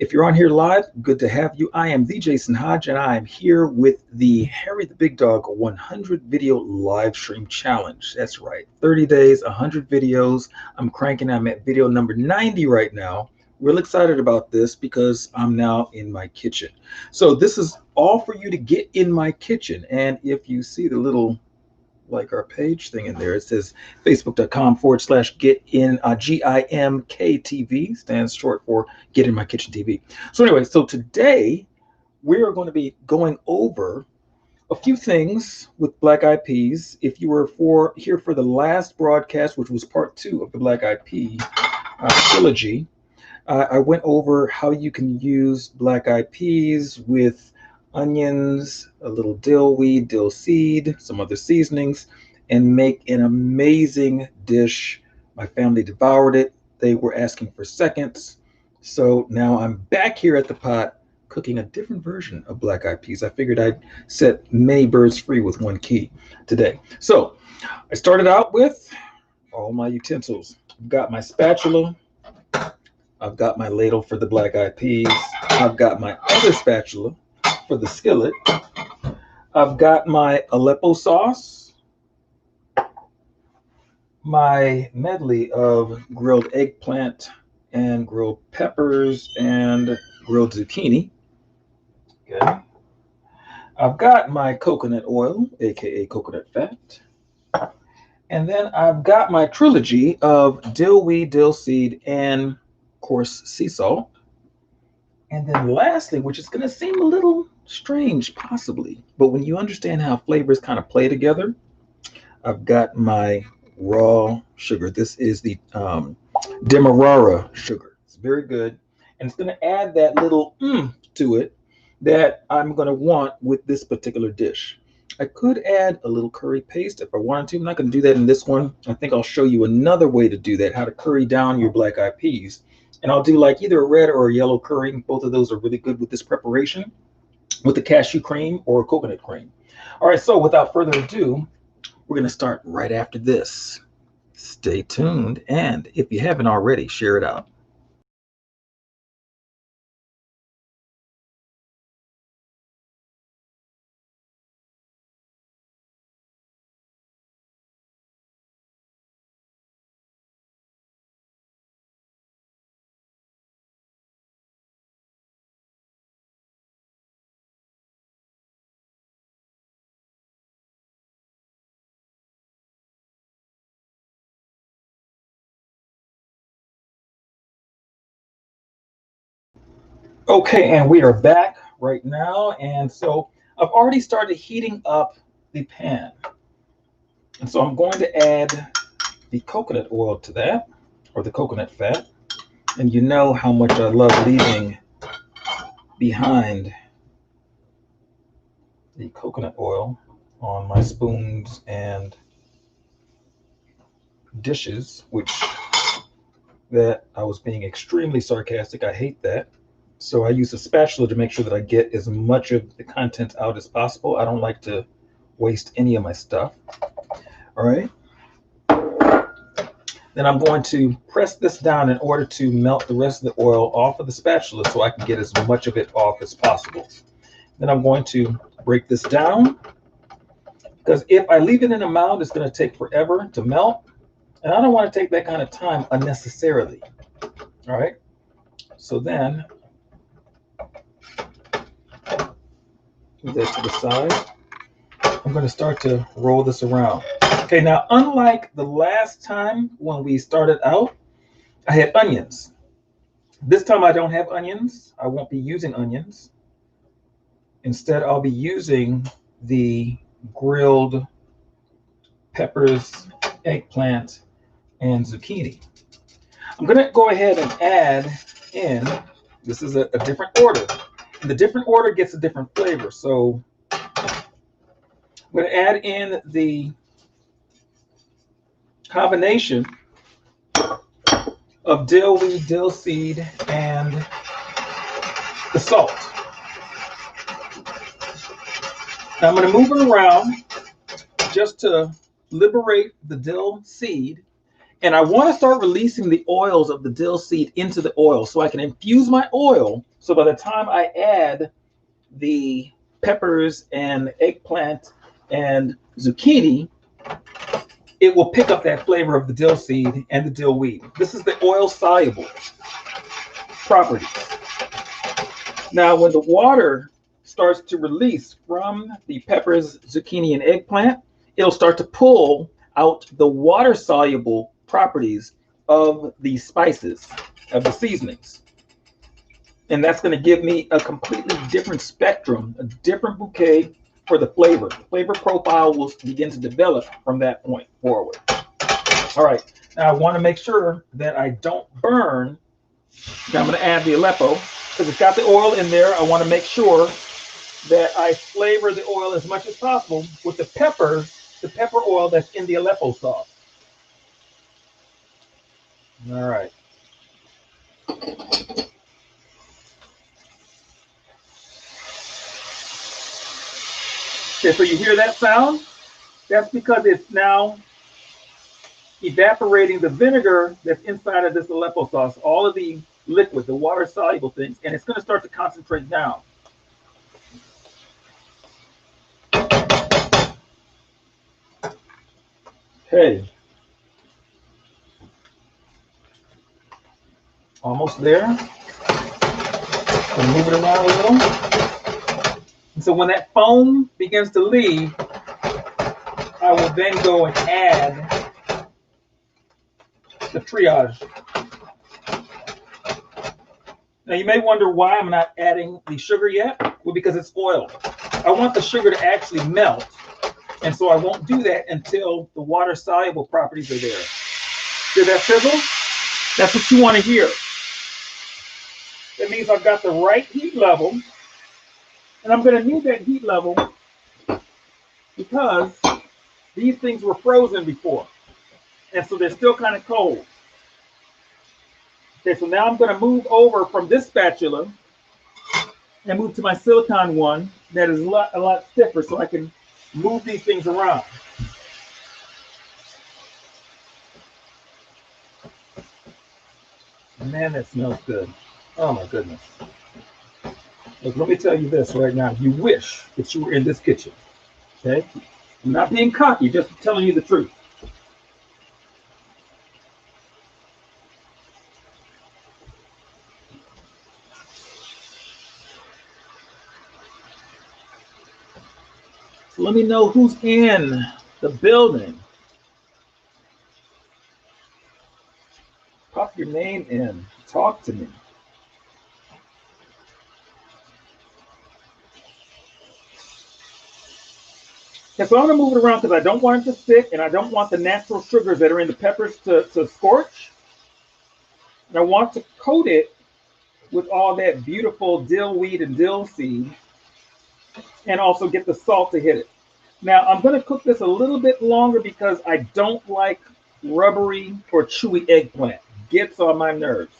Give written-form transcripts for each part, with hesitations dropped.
If you're on here live, good to have you. I am the Jason Hodge, and I am here with the Harry the Big Dog 100 video live stream challenge. That's right, 30 days, 100 videos. I'm cranking. I'm at video number 90 right now. Real excited about this because I'm now in my kitchen. So this is all for you to get in my kitchen. And if you see the little like our page thing in there, it says facebook.com/get in GIMKTV, stands short for Get in My Kitchen TV. So anyway, so today we are going to be going over a few things with Black Eyed Peas. If you were here for the last broadcast, which was part 2 of the Black Eyed Pea trilogy, I went over how you can use Black Eyed Peas with onions, a little dill weed, dill seed, some other seasonings, and make an amazing dish. My family devoured it. They were asking for seconds. So now I'm back here at the pot cooking a different version of Black Eyed Peas. I figured I'd set many birds free with one key today. So I started out with all my utensils. I've got my spatula. I've got my ladle for the Black Eyed Peas. I've got my other spatula for the skillet. I've got my Aleppo sauce, my medley of grilled eggplant and grilled peppers and grilled zucchini. Okay. I've got my coconut oil, aka coconut fat. And then I've got my trilogy of dill weed, dill seed, and of course sea salt. And then lastly, which is going to seem a little strange possibly, but when you understand how flavors kind of play together, I've got my raw sugar. This is the Demerara sugar. It's very good. And it's going to add that little to it that I'm going to want with this particular dish. I could add a little curry paste if I wanted to. I'm not going to do that in this one. I think I'll show you another way to do that, how to curry down your Black Eyed Peas. And I'll do like either a red or a yellow curry. Both of those are really good with this preparation, with the cashew cream or coconut cream. All right, so without further ado, we're going to start right after this. Stay tuned, and if you haven't already, share it out. Okay, and we are back right now. And so I've already started heating up the pan. And so I'm going to add the coconut oil to that, or the coconut fat. And you know how much I love leaving behind the coconut oil on my spoons and dishes, which that I was being extremely sarcastic. I hate that. So I use a spatula to make sure that I get as much of the content out as possible. I don't like to waste any of my stuff. All right. Then I'm going to press this down in order to melt the rest of the oil off of the spatula so I can get as much of it off as possible. Then I'm going to break this down, because if I leave it in a mound, it's going to take forever to melt. And I don't want to take that kind of time unnecessarily. All right. So then move that to the side. I'm going to start to roll this around. Okay, now unlike the last time when we started out, I had onions. This time I don't have onions. I won't be using onions. Instead, I'll be using the grilled peppers, eggplant, and zucchini. I'm going to go ahead and add in, this is a different order. And the different order gets a different flavor. So I'm going to add in the combination of dill weed, dill seed, and the salt. Now I'm going to move it around just to liberate the dill seed And I want to start releasing the oils of the dill seed into the oil so I can infuse my oil. So by the time I add the peppers and eggplant and zucchini, it will pick up that flavor of the dill seed and the dill weed. This is the oil soluble properties. Now, when the water starts to release from the peppers, zucchini, and eggplant, it'll start to pull out the water soluble properties of the spices, of the seasonings. And that's going to give me a completely different spectrum, a different bouquet for the flavor. The flavor profile will begin to develop from that point forward. All right, now I want to make sure that I don't burn. Now I'm going to add the Aleppo because it's got the oil in there. I want to make sure that I flavor the oil as much as possible with the pepper oil that's in the Aleppo sauce. All right. Okay, so you hear that sound? That's because it's now evaporating the vinegar that's inside of this Aleppo sauce, all of the liquid, the water soluble things, and it's going to start to concentrate down. Okay. Almost there. Move it around a little. And so when that foam begins to leave, I will then go and add the triage. Now you may wonder why I'm not adding the sugar yet. Well, because it's oil. I want the sugar to actually melt. And so I won't do that until the water soluble properties are there. Hear that sizzle? That's what you want to hear. That means I've got the right heat level. And I'm going to need that heat level because these things were frozen before. And so they're still kind of cold. Okay, so now I'm going to move over from this spatula and move to my silicone one that is a lot stiffer so I can move these things around. Man, that smells good. Oh my goodness. Look, let me tell you this right now. You wish that you were in this kitchen. Okay? I'm not being cocky, just telling you the truth. So let me know who's in the building. Pop your name in. Talk to me. Okay, so I'm going to move it around because I don't want it to stick and I don't want the natural sugars that are in the peppers to scorch. And I want to coat it with all that beautiful dill weed and dill seed and also get the salt to hit it. Now I'm going to cook this a little bit longer because I don't like rubbery or chewy eggplant. Gets on my nerves.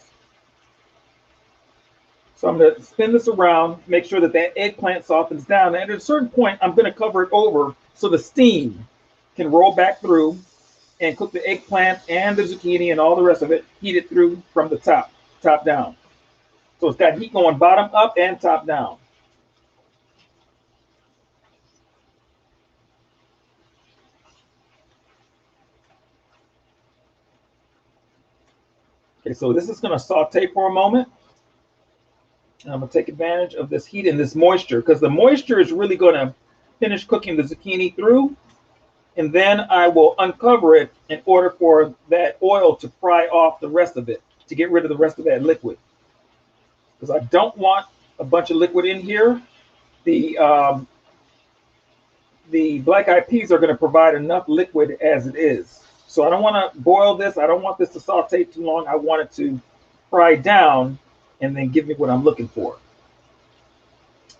So I'm going to spin this around, make sure that that eggplant softens down. And at a certain point, I'm going to cover it over so the steam can roll back through and cook the eggplant and the zucchini and all the rest of it, heat it through from the top down. So it's got heat going bottom up and top down. Okay, so this is going to saute for a moment. And I'm going to take advantage of this heat and this moisture because the moisture is really going to finish cooking the zucchini through. And then I will uncover it in order for that oil to fry off the rest of it, to get rid of the rest of that liquid. Because I don't want a bunch of liquid in here. The black eyed peas are going to provide enough liquid as it is. So I don't want to boil this. I don't want this to saute too long. I want it to fry down and then give me what I'm looking for.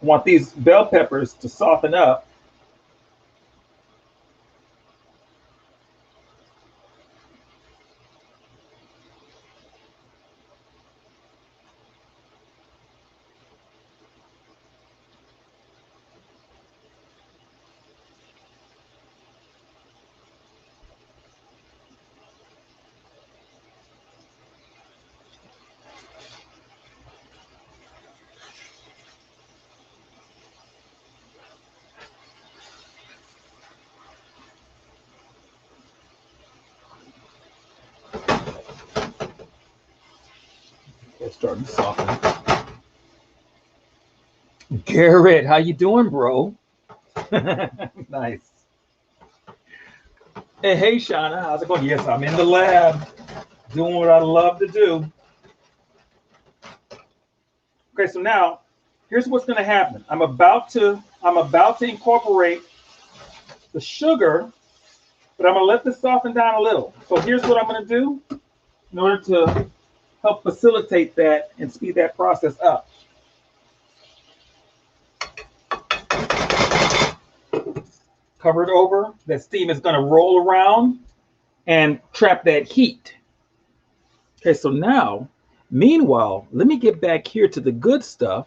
I want these bell peppers to soften up. it's starting to soften. Garrett, how you doing, bro? Nice. Hey, Shauna, how's it going? Yes, I'm in the lab doing what I love to do. Okay, so now here's what's going to happen. I'm about to incorporate the sugar, but I'm going to let this soften down a little. So here's what I'm going to do in order to help facilitate that and speed that process up. Cover it over. That steam is going to roll around and trap that heat. Okay, so now, meanwhile, let me get back here to the good stuff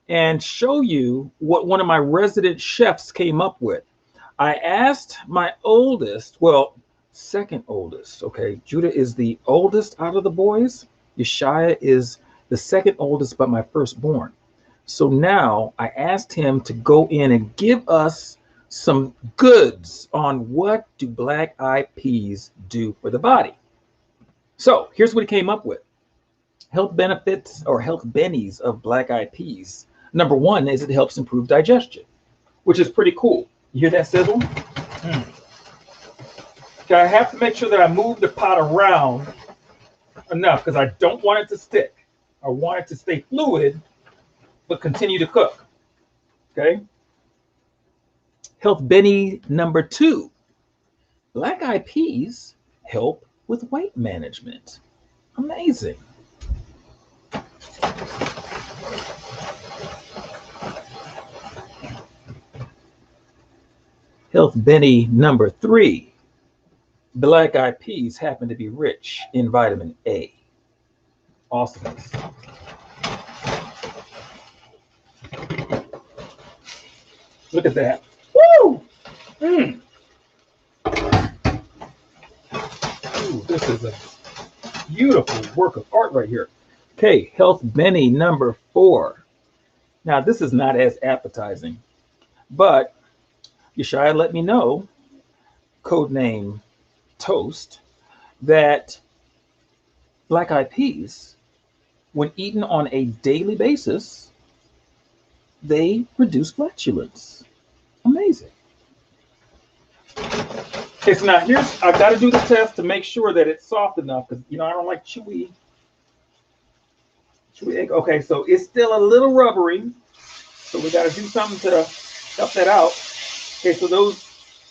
and show you what one of my resident chefs came up with. I asked my oldest, well, second oldest, okay, Judah is the oldest out of the boys. Yeshaya is the second oldest, but my firstborn. So now I asked him to go in and give us some goods on what do black-eyed peas do for the body. So here's what he came up with. Health benefits or health bennies of black-eyed peas. Number one is it helps improve digestion, which is pretty cool. You hear that sizzle? Okay, I have to make sure that I move the pot around enough because I don't want it to stick. I want it to stay fluid, but continue to cook. Okay. Health benny number two. Black-eyed peas help with weight management. Amazing. Health benny number three. Black-eyed peas happen to be rich in vitamin A. Awesomeness. Look at that. Woo! Ooh, this is a beautiful work of art right here. Okay, Health Benny number four. Now, this is not as appetizing, but Yeshaya let me know, codename Toast, that black-eyed peas, when eaten on a daily basis, they reduce flatulence. Amazing. Okay, so now I've got to do the test to make sure that it's soft enough because, I don't like chewy egg. Okay, so it's still a little rubbery. So we got to do something to help that out. Okay, so those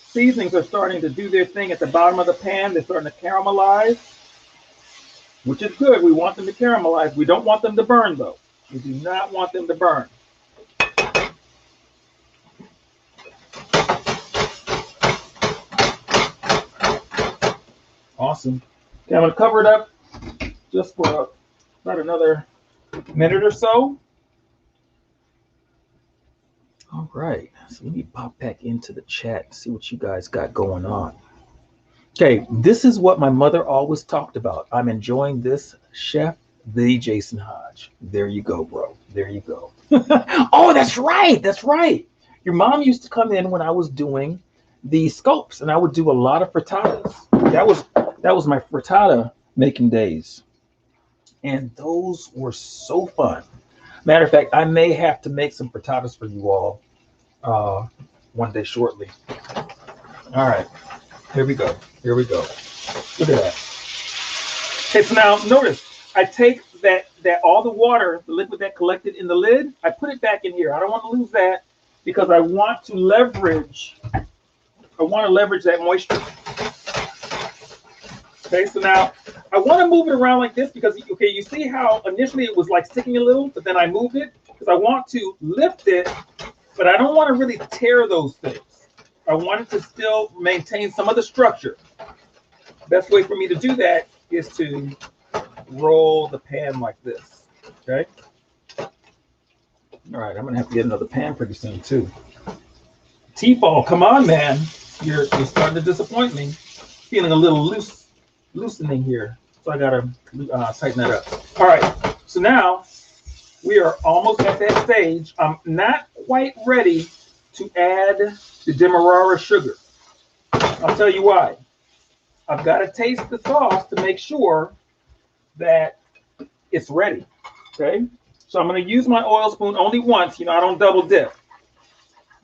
seasonings are starting to do their thing at the bottom of the pan. They're starting to caramelize, which is good. We want them to caramelize. We don't want them to burn, though. We do not want them to burn. Awesome. Okay, I'm going to cover it up just for about another minute or so. All right. So let me pop back into the chat and see what you guys got going on. Okay, this is what my mother always talked about. I'm enjoying this, Chef the Jason Hodge. There you go, bro. There you go. Oh, that's right. That's right. Your mom used to come in when I was doing the scopes, and I would do a lot of frittatas. That was my frittata making days, and those were so fun. Matter of fact, I may have to make some frittatas for you all one day shortly. All right, here we go. Here we go. Look at that. Okay, so now notice I take that all the water, the liquid that collected in the lid, I put it back in here. I don't want to lose that because I want to leverage. I want to leverage that moisture. Okay, so now I want to move it around like this because, okay, you see how initially it was like sticking a little, but then I moved it because I want to lift it, but I don't want to really tear those things. I want it to still maintain some of the structure. Best way for me to do that is to roll the pan like this, okay? All right, I'm gonna have to get another pan pretty soon too. T-Fall, come on, man. You're starting to disappoint me. Feeling a little loosening here. So I gotta tighten that up. All right, so now we are almost at that stage. I'm not quite ready to add the Demerara sugar. I'll tell you why. I've got to taste the sauce to make sure that it's ready. Okay, so I'm going to use my oil spoon only once. You know, I don't double dip.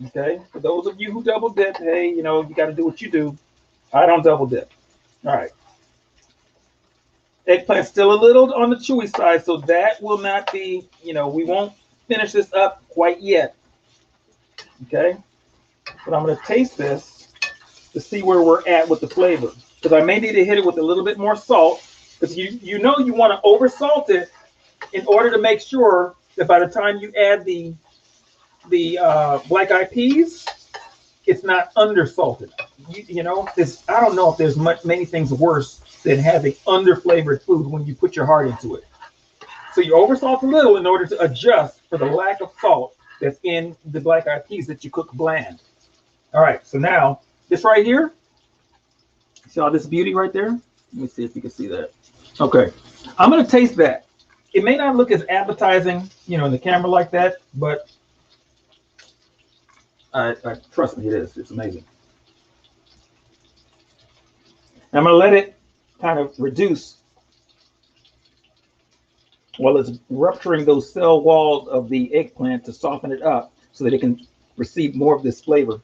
Okay, for those of you who double dip, hey, you know, you got to do what you do. I don't double dip. All right. Eggplant's still a little on the chewy side, so that will not be, you know, we won't finish this up quite yet. Okay, but I'm going to taste this to see where we're at with the flavor, because I may need to hit it with a little bit more salt, because you know you want to over salt it in order to make sure that by the time you add the black eyed peas, it's not undersalted. You know, I don't know if there's many things worse than having underflavored food when you put your heart into it. So you oversalt a little in order to adjust for the lack of salt that's in the black eyed peas that you cook bland. All right, so now this right here, see all this beauty right there? Let me see if you can see that. Okay, I'm gonna taste that. It may not look as appetizing, you know, in the camera like that, but I trust me, it is. It's amazing. I'm gonna let it kind of reduce while it's rupturing those cell walls of the eggplant to soften it up so that it can receive more of this flavor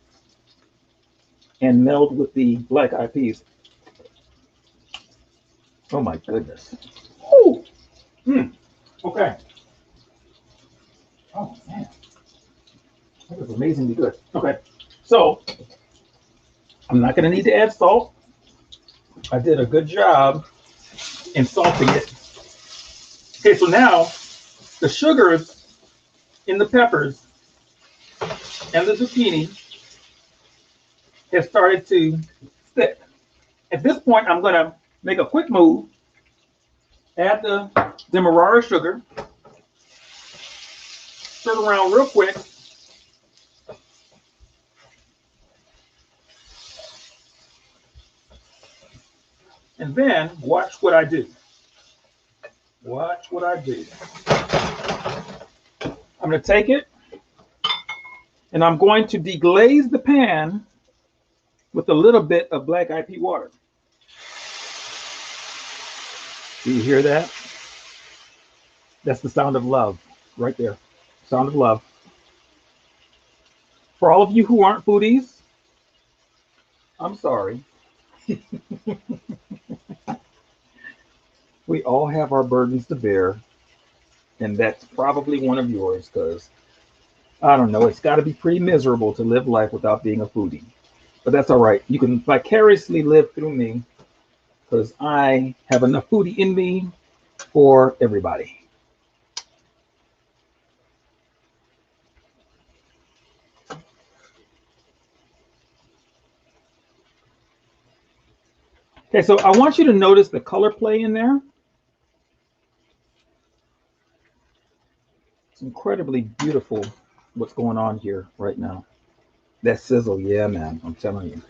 and meld with the black eyed peas. Oh my goodness. Ooh. Okay. Oh man, that was amazingly good. Okay, so I'm not gonna need to add salt. I did a good job in salting it. Okay, so now the sugars in the peppers and the zucchini have started to stick. At this point, I'm gonna make a quick move, add the demerara sugar, stir it around real quick, and then watch what I do. Watch what I do. I'm gonna take it and I'm going to deglaze the pan with a little bit of black eyed pea water. Do you hear that? That's the sound of love right there. Sound of love. For all of you who aren't foodies, I'm sorry. We all have our burdens to bear, and that's probably one of yours, because I don't know, it's got to be pretty miserable to live life without being a foodie. But that's all right. You can vicariously live through me, because I have enough foodie in me for everybody. Okay, so I want you to notice the color play in there. It's incredibly beautiful what's going on here right now. That sizzle, yeah, man, I'm telling you.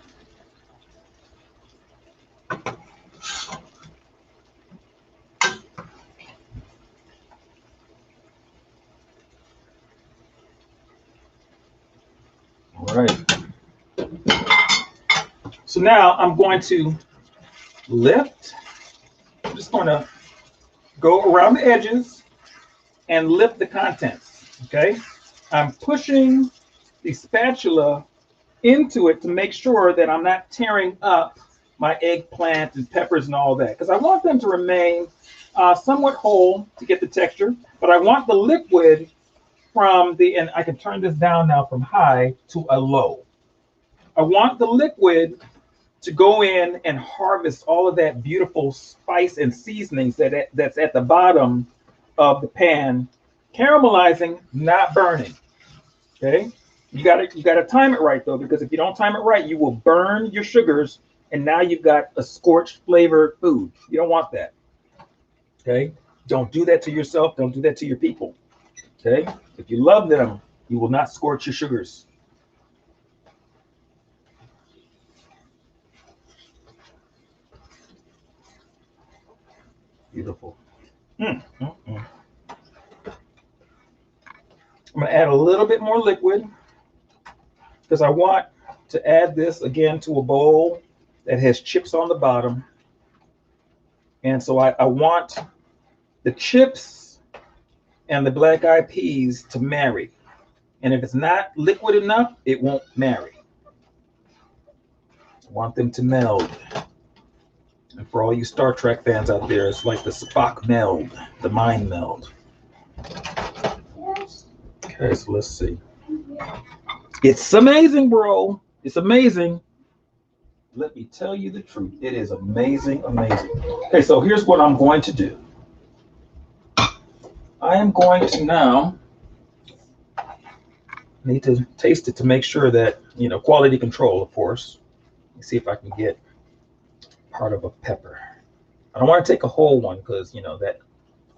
All right. So now I'm going to lift. I'm just going to go around the edges and lift the contents, okay? I'm pushing the spatula into it to make sure that I'm not tearing up my eggplant and peppers and all that, because I want them to remain somewhat whole to get the texture, but I want the liquid from and I can turn this down now from high to a low. I want the liquid to go in and harvest all of that beautiful spice and seasonings that's at the bottom of the pan, caramelizing, not burning. Okay, you gotta time it right though, because if you don't time it right, you will burn your sugars, and now you've got a scorched flavored food. You don't want that. Okay, don't do that to yourself. Don't do that to your people. Okay, if you love them, you will not scorch your sugars. Beautiful. I'm gonna add a little bit more liquid because I want to add this again to a bowl that has chips on the bottom. And so I want the chips and the black eyed peas to marry. And if it's not liquid enough, it won't marry. I want them to meld. And for all you Star Trek fans out there, it's like the Spock meld, the mind meld. Okay, so let's see. It's amazing, bro. It's amazing. Let me tell you the truth. It is amazing, amazing. Okay, so here's what I'm going to do. I am going to now need to taste it to make sure that, quality control, of course. Let me see if I can get part of a pepper. I don't want to take a whole one because, that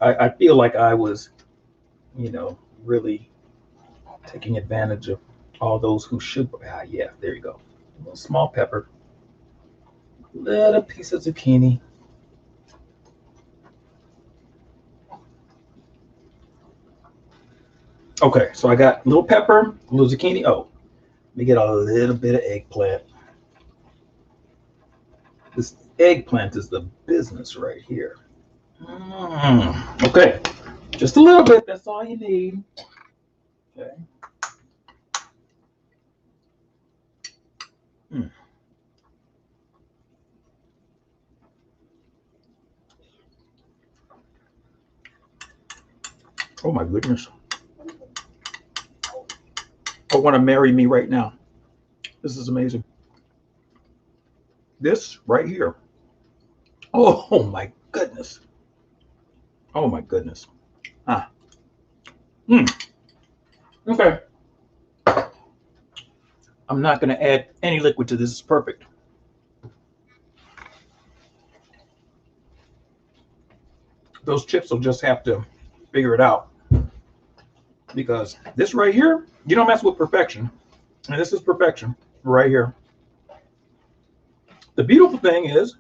I feel like I was, really taking advantage of all those who should. Yeah, there you go. A little small pepper. Little piece of zucchini. Okay, so I got a little pepper, a little zucchini. Oh, let me get a little bit of eggplant. This eggplant is the business right here. Okay, just a little bit. That's all you need. Okay. Oh my goodness. I want to marry me right now. This is amazing. This right here. Oh my goodness. Oh my goodness. Ah. Okay. I'm not going to add any liquid to this. It's perfect. Those chips will just have to figure it out. Because this right here, you don't mess with perfection. And this is perfection right here. The beautiful thing is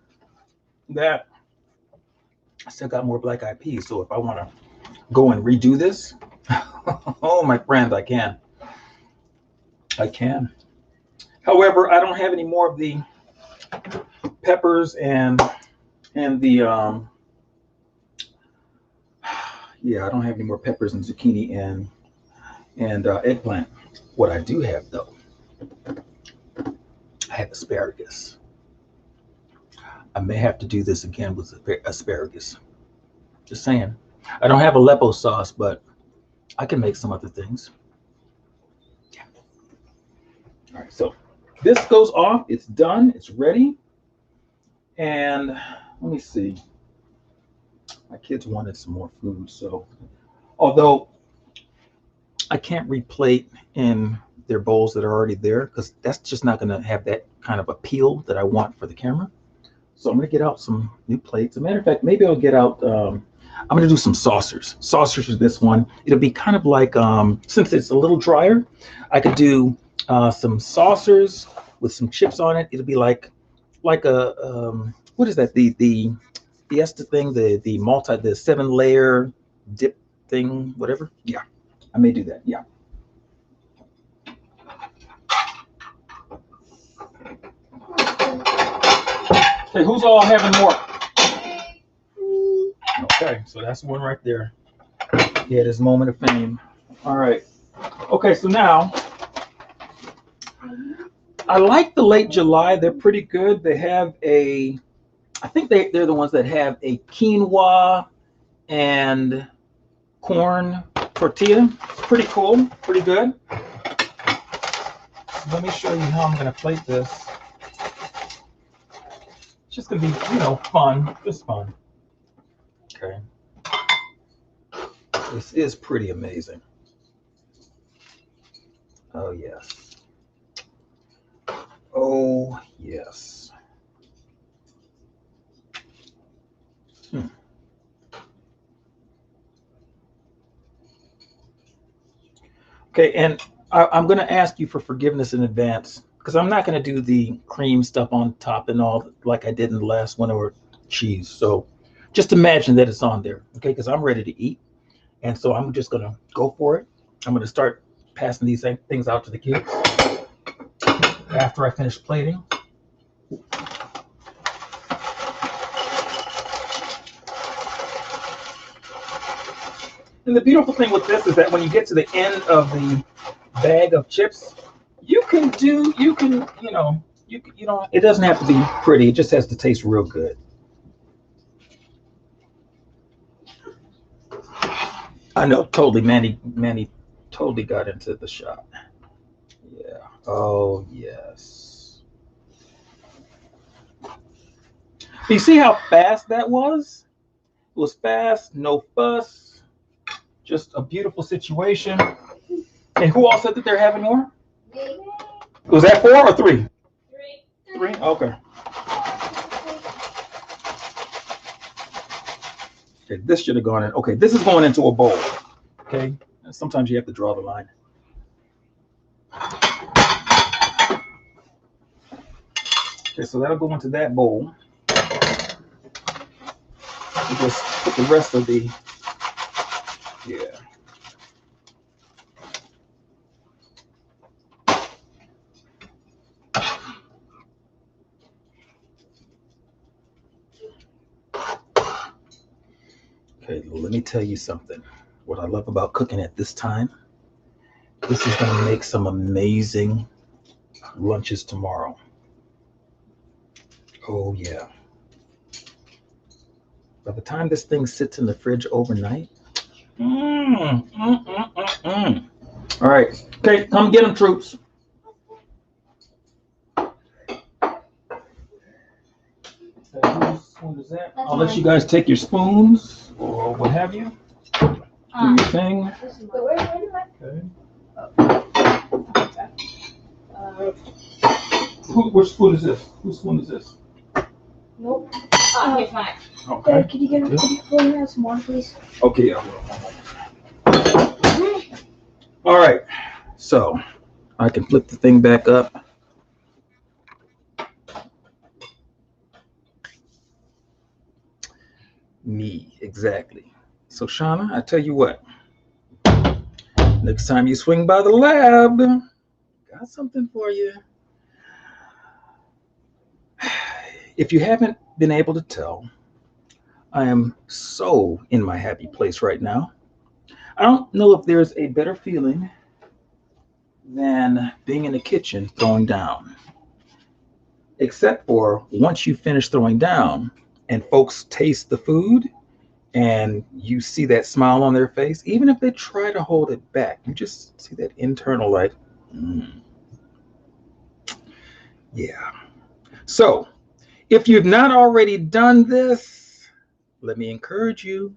that I still got more black eyed peas. So if I want to go and redo this, oh, my friend, I can. I can. However, I don't have any more of the peppers and the yeah, I don't have any more peppers and zucchini and eggplant. What I do have though, I have asparagus. I may have to do this again with asparagus. Just saying. I don't have Aleppo sauce, but I can make some other things. Yeah. All right, so this goes off. It's done. It's ready. And let me see. My kids wanted some more food, so although I can't replate in their bowls that are already there because that's just not going to have that kind of appeal that I want for the camera. So I'm going to get out some new plates. As a matter of fact, maybe I'll get out. I'm going to do some saucers. Saucers for this one. It'll be kind of like, since it's a little drier, I could do some saucers with some chips on it. It'll be like a what is that? The Fiesta thing, the 7-layer dip thing, whatever. Yeah, I may do that. Yeah. Okay, who's all having more? Okay, so that's one right there. Yeah, this moment of fame. All right. Okay, so now I like the late July. They're pretty good. They have I think they're the ones that have a quinoa and corn tortilla. Pretty cool. Pretty good. Let me show you how I'm going to plate this. It's just going to be, fun. Just fun. Okay. This is pretty amazing. Oh, yes. Oh, yes. Okay, and I'm going to ask you for forgiveness in advance because I'm not going to do the cream stuff on top and all like I did in the last one or cheese. So just imagine that it's on there, okay? Because I'm ready to eat. And so I'm just going to go for it. I'm going to start passing these things out to the kids after I finish plating. And the beautiful thing with this is that when you get to the end of the bag of chips, you can, you know, it doesn't have to be pretty. It just has to taste real good. I know, totally. Manny totally got into the shot. Yeah. Oh, yes. You see how fast that was? It was fast, no fuss, just a beautiful situation. And who all said that they're having more? Was that 4 or 3? 3? Okay. Okay, this should have gone in. Okay, this is going into a bowl. Okay, sometimes you have to draw the line. Okay, so that'll go into that bowl. We just put the rest of the, yeah. Okay, let me tell you something. What I love about cooking at this time, this is going to make some amazing lunches tomorrow. Oh, yeah. By the time this thing sits in the fridge overnight, All right. Okay, come get them, troops. Whose spoon is that? I'll let you guys take your spoons or what have you. Do your thing. Okay. Which spoon is this? Whose spoon is this? Nope. Here's mine. Okay. Dad, could you pour me out some more, please? Okay, I will. All right. So I can flip the thing back up. Me, exactly. So Shauna, I tell you what. Next time you swing by the lab, got something for you. If you haven't been able to tell, I am so in my happy place right now. I don't know if there's a better feeling than being in the kitchen throwing down. Except for once you finish throwing down and folks taste the food and you see that smile on their face, even if they try to hold it back, you just see that internal like, yeah. So if you've not already done this, let me encourage you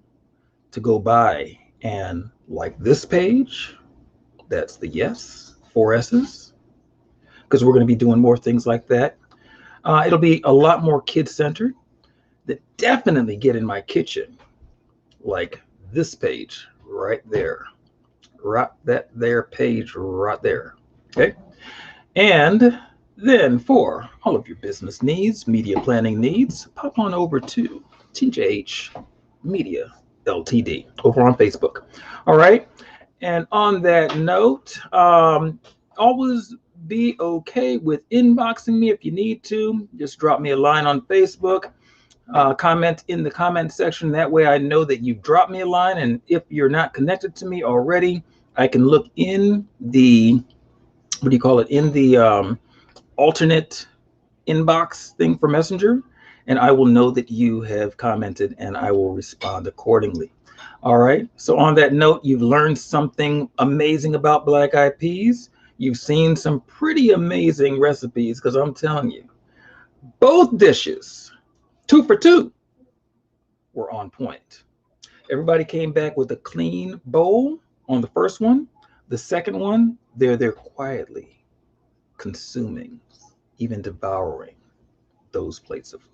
to go by and like this page. That's the yes, 4 S's, because we're going to be doing more things like that. It'll be a lot more kid-centered. That definitely get in my kitchen, like this page right there, right that there page right there. Okay, and then for all of your business needs, media planning needs, pop on over to TJH Media Ltd over on Facebook. All right. And on that note, always be okay with inboxing me if you need to. Just drop me a line on Facebook, comment in the comment section. That way I know that you've dropped me a line. And if you're not connected to me already, I can look in the, what do you call it, in the alternate inbox thing for Messenger, and I will know that you have commented and I will respond accordingly. All right. So on that note, you've learned something amazing about black eyed peas. You've seen some pretty amazing recipes because I'm telling you, both dishes, 2 for 2, were on point. Everybody came back with a clean bowl on the first one. The second one, they're there quietly consuming, even devouring those plates of food.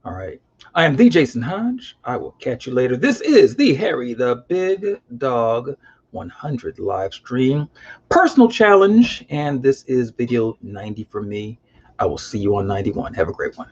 All right. I am the Jason Hodge. I will catch you later. This is the Harry the Big Dog 100 live stream personal challenge, and this is video 90 for me. I will see you on 91. Have a great one.